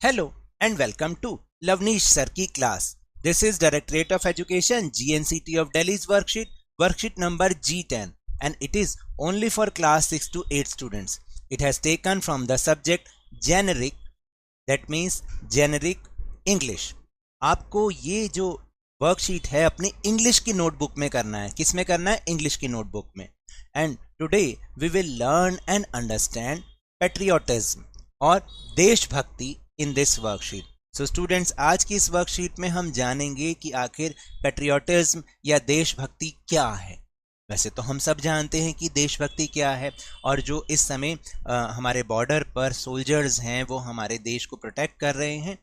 Hello and welcome to Lavnish Sir ki class. This is Directorate of Education GNCT of Delhi's worksheet number G10, and it is only for class 6 to 8 students. It has taken from the subject generic, that means generic English. आपको ये जो worksheet है अपनी English की notebook में करना है. किस में करना है? इंग्लिश की नोटबुक में. And today we will learn and understand patriotism और देशभक्ति in this worksheet. So students, आज की इस वर्कशीट में हम जानेंगे कि आखिर पेट्रियोटिज्म या देशभक्ति क्या है. वैसे तो हम सब जानते हैं कि देशभक्ति क्या है, और जो इस समय हमारे बॉर्डर पर सोल्जर्स हैं वो हमारे देश को प्रोटेक्ट कर रहे हैं,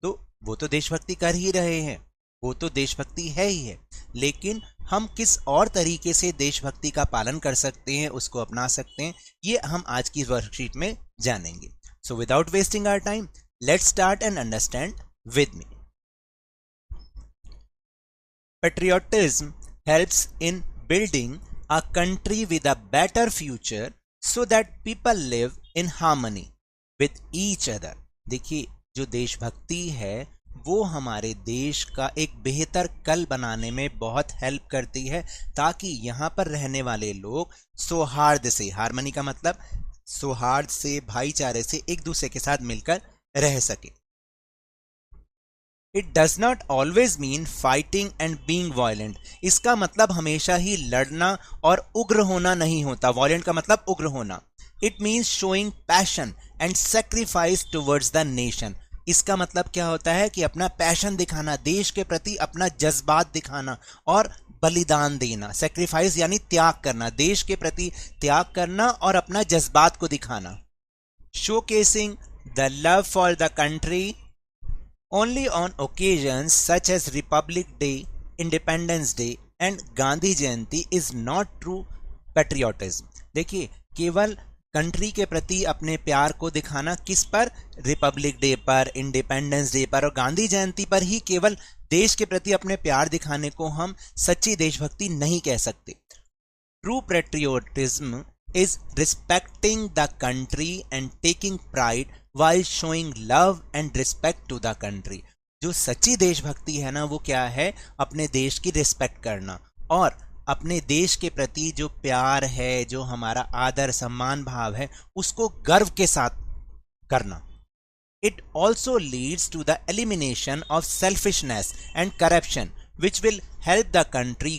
तो वो तो देशभक्ति कर ही रहे हैं, वो तो देशभक्ति है ही है. लेकिन हम किस और तरीके से देशभक्ति का पालन कर सकते हैं, उसको अपना सकते हैं, ये हम आज की वर्कशीट में जानेंगे. So without wasting our time, let's start and understand with me. Patriotism helps in building a country with a better future so that people live in harmony with each other. देखिए, जो देशभक्ति है वो हमारे देश का एक बेहतर कल बनाने में बहुत हेल्प करती है, ताकि यहाँ पर रहने वाले लोग सौहार्द से, हार्मनी का मतलब सौहार्द से, भाईचारे से एक दूसरे के साथ मिलकर रह सके. It does not always mean fighting and being violent. इसका मतलब हमेशा ही लड़ना और उग्र होना नहीं होता. वायलेंट का मतलब उग्र होना. It means showing passion and sacrifice towards the nation. इसका मतलब क्या होता है कि अपना पैशन दिखाना, देश के प्रति अपना जज्बात दिखाना और बलिदान देना. सेक्रीफाइस यानी त्याग करना, देश के प्रति त्याग करना और अपना जज्बात को दिखाना. Showcasing the love for the country only on occasions such as Republic Day, Independence Day and Gandhi Jayanti is not true patriotism. देखिए, केवल कंट्री के प्रति अपने प्यार को दिखाना किस पर? रिपब्लिक डे पर, इंडिपेंडेंस डे पर और गांधी जयंती पर ही केवल देश के प्रति अपने प्यार दिखाने को हम सच्ची देशभक्ति नहीं कह सकते. True patriotism is respecting the country and taking pride while showing love and respect to the country. जो सच्ची देशभक्ति है ना, वो क्या है? अपने देश की रिस्पेक्ट करना और अपने देश के प्रति जो प्यार है, जो हमारा आदर सम्मान भाव है, उसको गर्व के साथ करना. It also leads to the elimination of selfishness and corruption which will help the country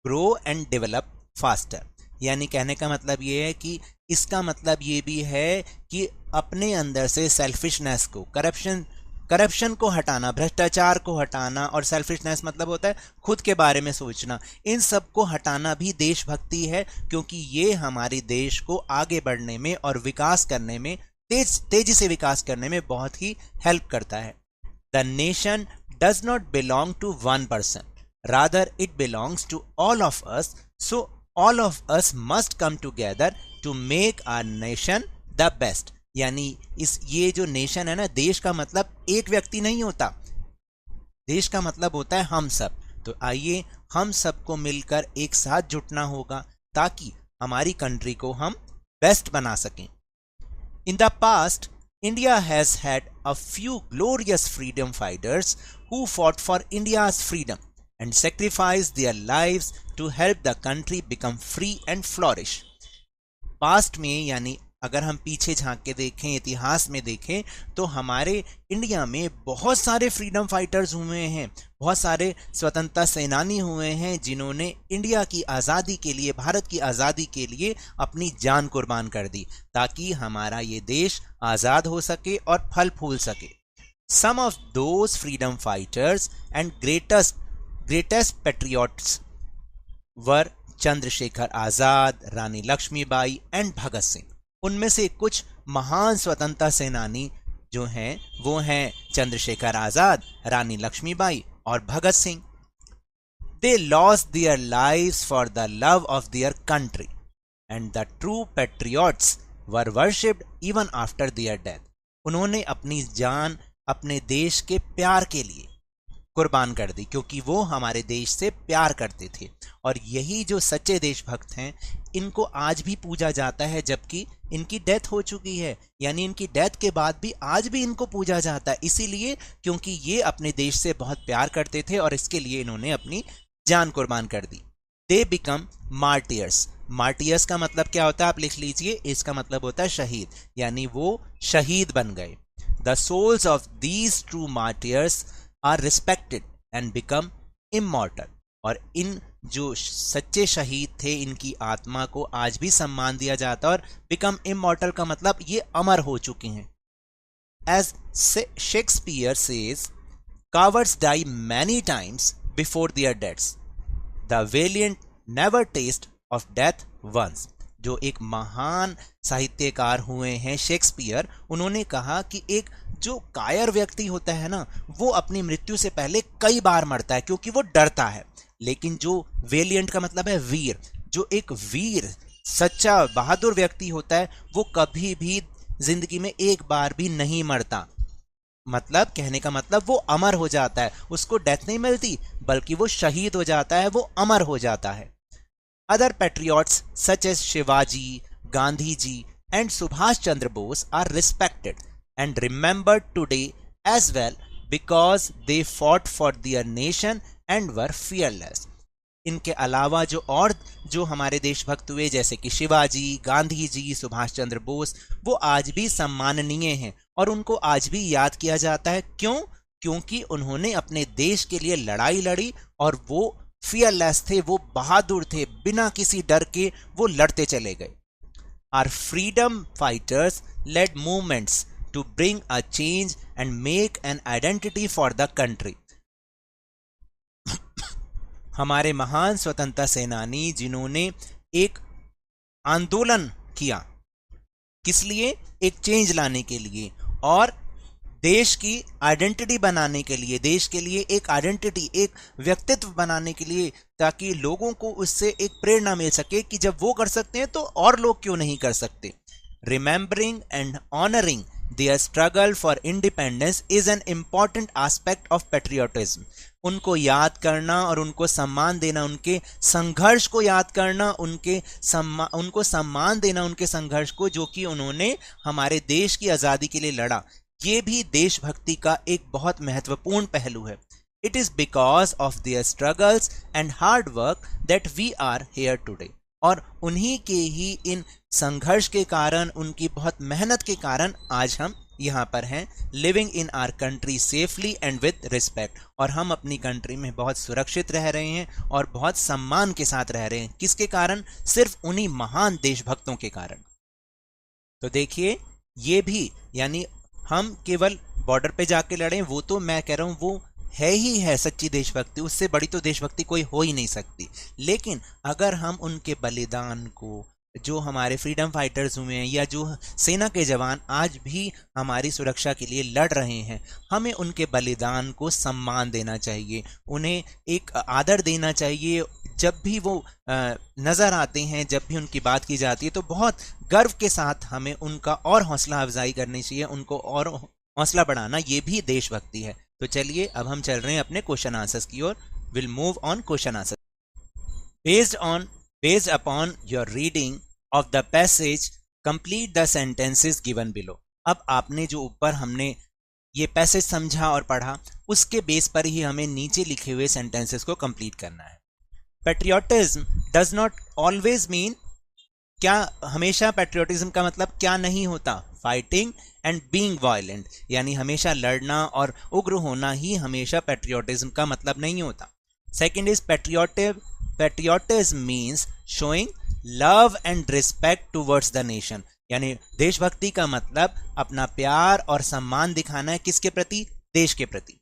grow and develop faster. यानी कहने का मतलब ये है कि इसका मतलब ये भी है कि अपने अंदर से सेल्फिशनेस को, करप्शन को हटाना, भ्रष्टाचार को हटाना, और सेल्फिशनेस मतलब होता है खुद के बारे में सोचना, इन सब को हटाना भी देशभक्ति है, क्योंकि ये हमारे देश को आगे बढ़ने में और विकास करने में, तेजी से विकास करने में बहुत ही हेल्प करता है. The nation does not belong to one person, rather it belongs to all of us. So all of us must come together to make our nation the best. यानी ये जो नेशन है ना, देश का मतलब एक व्यक्ति नहीं होता, देश का मतलब होता है हम सब. तो आइए हम सबको मिलकर एक साथ जुटना होगा ताकि हमारी कंट्री को हम बेस्ट बना सकें. In the past India has had a few glorious freedom fighters who fought for India's freedom and sacrificed their lives to help the country become free and flourish. Past में, यानी अगर हम पीछे झांक के देखें, इतिहास में देखें, तो हमारे इंडिया में बहुत सारे फ्रीडम फाइटर्स हुए हैं, बहुत सारे स्वतंत्रता सेनानी हुए हैं जिन्होंने इंडिया की आज़ादी के लिए, भारत की आज़ादी के लिए अपनी जान कुर्बान कर दी, ताकि हमारा ये देश आज़ाद हो सके और फल फूल सके. Some of those freedom fighters and greatest patriots were Chandrashekhar Azad, Rani Laxmibai and Bhagat Singh. उनमें से कुछ महान स्वतंत्रता सेनानी जो हैं वो हैं चंद्रशेखर आजाद, रानी लक्ष्मीबाई और Bhagat Singh. They lost their lives for the love of their country and the true patriots were worshipped even after their death. उन्होंने अपनी जान अपने देश के प्यार के लिए कुर्बान कर दी, क्योंकि वो हमारे देश से प्यार करते थे. और यही जो सच्चे देशभक्त हैं, इनको आज भी पूजा जाता है, जबकि इनकी डेथ हो चुकी है, यानी इनकी डेथ के बाद भी आज भी इनको पूजा जाता है, इसीलिए क्योंकि ये अपने देश से बहुत प्यार करते थे और इसके लिए इन्होंने अपनी जान कुर्बान कर दी। They become martyrs. मार्टियर्स का मतलब क्या होता है आप लिख लीजिए, इसका मतलब होता है शहीद, यानी वो शहीद बन गए। The souls of these true martyrs are respected and become immortal. और इन जो सच्चे शहीद थे इनकी आत्मा को आज भी सम्मान दिया जाता है, और बिकम इमॉर्टल का मतलब ये अमर हो चुके हैं। As Shakespeare says, cowards die many times before their deaths. The valiant never taste of death once. जो एक महान साहित्यकार हुए हैं शेक्सपियर, उन्होंने कहा कि एक जो कायर व्यक्ति होता है ना, वो अपनी मृत्यु से पहले कई बार मरता है क्योंकि वो डरता है, लेकिन जो वेलियंट का मतलब है वीर, जो एक वीर सच्चा बहादुर व्यक्ति होता है वो कभी भी जिंदगी में एक बार भी नहीं मरता। मतलब कहने का मतलब वो अमर हो जाता है, उसको डेथ नहीं मिलती बल्कि वो शहीद हो जाता है, वो अमर हो जाता है। Other patriots such as Shivaji, Gandhi ji and Subhash Chandra Bose are respected and remembered today as well because they fought for their nation and were fearless. इनके अलावा जो हमारे देशभक्त हुए जैसे कि शिवाजी, गांधी जी, सुभाष चंद्र बोस, वो आज भी सम्माननीय हैं और उनको आज भी याद किया जाता है। क्यों? क्योंकि उन्होंने अपने देश के लिए लड़ाई लड़ी और वो फियरलेस थे, वो बहादुर थे, बिना किसी डर के वो लड़ते चले गए। Our freedom fighters led movements to bring a change and make an identity for the country. हमारे महान स्वतंत्रता सेनानी जिन्होंने एक आंदोलन किया, किस लिए? एक चेंज लाने के लिए और देश की आइडेंटिटी बनाने के लिए, देश के लिए एक आइडेंटिटी, एक व्यक्तित्व बनाने के लिए, ताकि लोगों को उससे एक प्रेरणा मिल सके कि जब वो कर सकते हैं तो और लोग क्यों नहीं कर सकते। Remembering and honouring their struggle for independence is an important aspect of patriotism. उनको याद करना और उनको सम्मान देना, उनके संघर्ष को याद करना, उनको सम्मान देना उनके संघर्ष को, जो कि उन्होंने हमारे देश की आज़ादी के लिए लड़ा, ये भी देशभक्ति का एक बहुत महत्वपूर्ण पहलू है। It is because of their struggles and hard work that we are here today. और उन्हीं के ही इन संघर्ष के कारण, उनकी बहुत मेहनत के कारण आज हम यहाँ पर हैं, living in our country safely and with respect. और हम अपनी कंट्री में बहुत सुरक्षित रह रहे हैं और बहुत सम्मान के साथ रह रहे हैं। किसके कारण? सिर्फ उन्हीं महान देशभक्तों के कारण। तो देखिए, ये भी यानी हम केवल बॉर्डर पे जाके लड़ें, वो तो मैं कह रहा हूँ वो है ही है सच्ची देशभक्ति, उससे बड़ी तो देशभक्ति कोई हो ही नहीं सकती। लेकिन अगर हम उनके बलिदान को, जो हमारे फ्रीडम फाइटर्स हुए हैं या जो सेना के जवान आज भी हमारी सुरक्षा के लिए लड़ रहे हैं, हमें उनके बलिदान को सम्मान देना चाहिए, उन्हें एक आदर देना चाहिए। जब भी वो नज़र आते हैं, जब भी उनकी बात की जाती है, तो बहुत गर्व के साथ हमें उनका और हौसला अफजाई करनी चाहिए, उनको और हौसला बढ़ाना, ये भी देशभक्ति है। तो चलिए अब हम चल रहे हैं अपने क्वेश्चन आंसर्स की ओर। Will move on question answer. Based upon your reading of the passage, complete the sentences given below. अब आपने जो ऊपर हमने ये पैसेज समझा और पढ़ा, उसके बेस पर ही हमें नीचे लिखे हुए सेंटेंसेस को कंप्लीट करना है। Patriotism does not always mean, क्या हमेशा पेट्रियोटिज्म का मतलब क्या नहीं होता? फाइटिंग एंड बीइंग वायलेंट, यानी हमेशा लड़ना और उग्र होना ही हमेशा पेट्रियोटिज्म का मतलब नहीं होता। Second is patriotism means showing love and respect towards the nation, यानी देशभक्ति का मतलब अपना प्यार और सम्मान दिखाना है, किसके प्रति? देश के प्रति।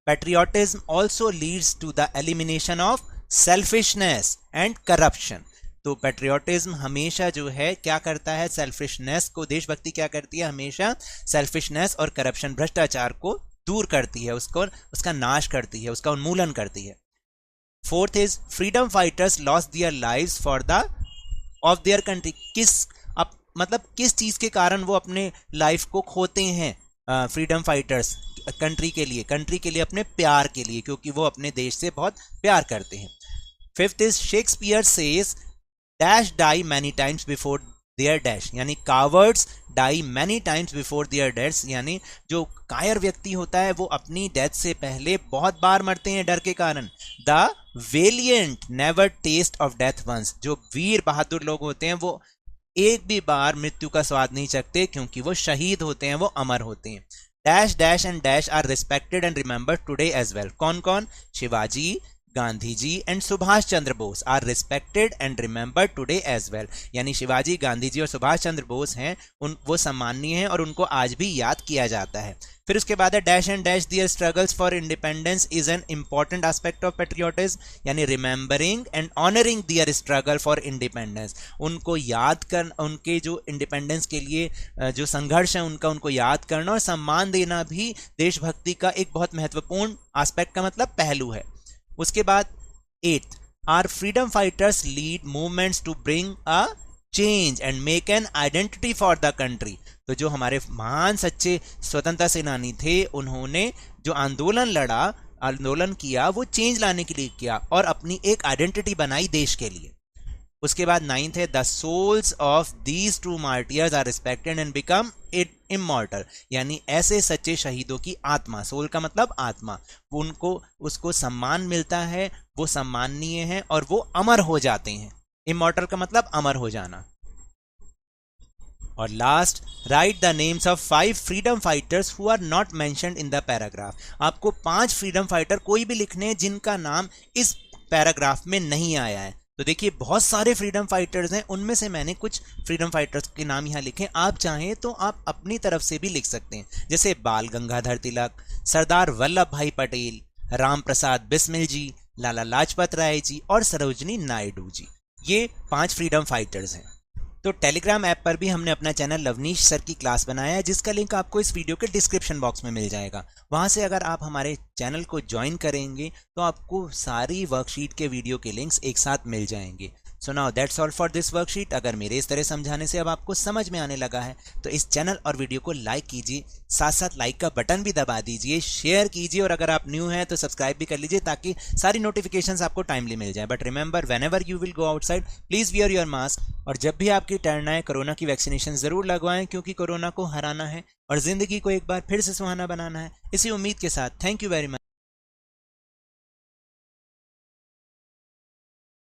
Patriotism also leads to the elimination of selfishness and corruption. तो पेट्रियोटिज्म हमेशा जो है क्या करता है? सेल्फिशनेस को, देशभक्ति क्या करती है? हमेशा सेल्फिशनेस और करप्शन, भ्रष्टाचार को दूर करती है, उसका नाश करती है, उसका उन्मूलन करती है। Fourth is freedom fighters lost their lives for the of their country. मतलब किस चीज के कारण वो अपने लाइफ को खोते हैं? फ्रीडम फाइटर्स कंट्री के लिए, अपने प्यार के लिए, क्योंकि वो अपने देश से बहुत प्यार करते हैं। Fifth is Shakespeare says dash die many times before their dash, यानी cowards die many times before their deaths, यानी जो कायर व्यक्ति होता है वो अपनी डेथ से पहले बहुत बार मरते हैं डर के कारण। The valiant never taste of death once, जो वीर बहादुर लोग होते हैं वो एक भी बार मृत्यु का स्वाद नहीं चखते क्योंकि वो शहीद होते हैं, वो अमर होते हैं। Dash dash and dash are respected and remembered today as well. कौन कौन? Shivaji, Gandhi ji and Subhash Chandra Bose are respected and remembered today as well, यानी शिवाजी, गांधी जी और सुभाष चंद्र बोस हैं वो सम्माननीय हैं और उनको आज भी याद किया जाता है। फिर उसके बाद है dash and dash their struggles for independence is an important aspect of patriotism, यानी remembering and honouring their struggle for independence, उनको याद कर, उनके जो इंडिपेंडेंस के लिए जो संघर्ष है उनका, उनको याद करना और सम्मान देना भी देशभक्ति का एक बहुत महत्वपूर्ण एस्पेक्ट का मतलब पहलू है। उसके बाद 8th, our freedom fighters lead movements to bring a change and make an identity for the country, तो जो हमारे महान सच्चे स्वतंत्रता सेनानी थे उन्होंने जो आंदोलन किया वो चेंज लाने के लिए किया और अपनी एक आइडेंटिटी बनाई देश के लिए। उसके बाद 9th है the souls of these two martyrs are respected and become immortal, यानी ऐसे सच्चे शहीदों की आत्मा, सोल का मतलब आत्मा, उनको उसको सम्मान मिलता है, वो सम्माननीय है और वो अमर हो जाते हैं। इमॉर्टल का मतलब अमर हो जाना। और last, write the names of 5 freedom fighters who are not mentioned in the paragraph. आपको 5 फ्रीडम फाइटर कोई भी लिखने हैं जिनका नाम इस पैराग्राफ में नहीं आया है। तो देखिए बहुत सारे फ्रीडम फाइटर्स हैं, उनमें से मैंने कुछ फ्रीडम फाइटर्स के नाम यहाँ लिखे। आप चाहें तो आप अपनी तरफ से भी लिख सकते हैं, जैसे बाल गंगाधर तिलक, सरदार वल्लभ भाई पटेल, राम प्रसाद बिस्मिल जी, लाला लाजपत राय जी और सरोजनी नायडू जी। ये 5 फ्रीडम फाइटर्स हैं। तो टेलीग्राम ऐप पर भी हमने अपना चैनल लवनीश सर की क्लास बनाया है, जिसका लिंक आपको इस वीडियो के डिस्क्रिप्शन बॉक्स में मिल जाएगा। वहां से अगर आप हमारे चैनल को ज्वाइन करेंगे तो आपको सारी वर्कशीट के वीडियो के लिंक्स एक साथ मिल जाएंगे। So now that's all for this worksheet. अगर मेरे इस तरह समझाने से अब आपको समझ में आने लगा है तो इस चैनल और वीडियो को लाइक कीजिए, साथ साथ लाइक का बटन भी दबा दीजिए, शेयर कीजिए और अगर आप न्यू हैं तो सब्सक्राइब भी कर लीजिए ताकि सारी नोटिफिकेशंस आपको टाइमली मिल जाए। But remember, whenever you will go outside please wear your mask, और जब भी आपकी टर्न आए कोरोना की वैक्सीनेशन जरूर लगवाएं क्योंकि कोरोना को हराना है और जिंदगी को एक बार फिर से सुहाना बनाना है। इसी उम्मीद के साथ थैंक यू वेरी मच।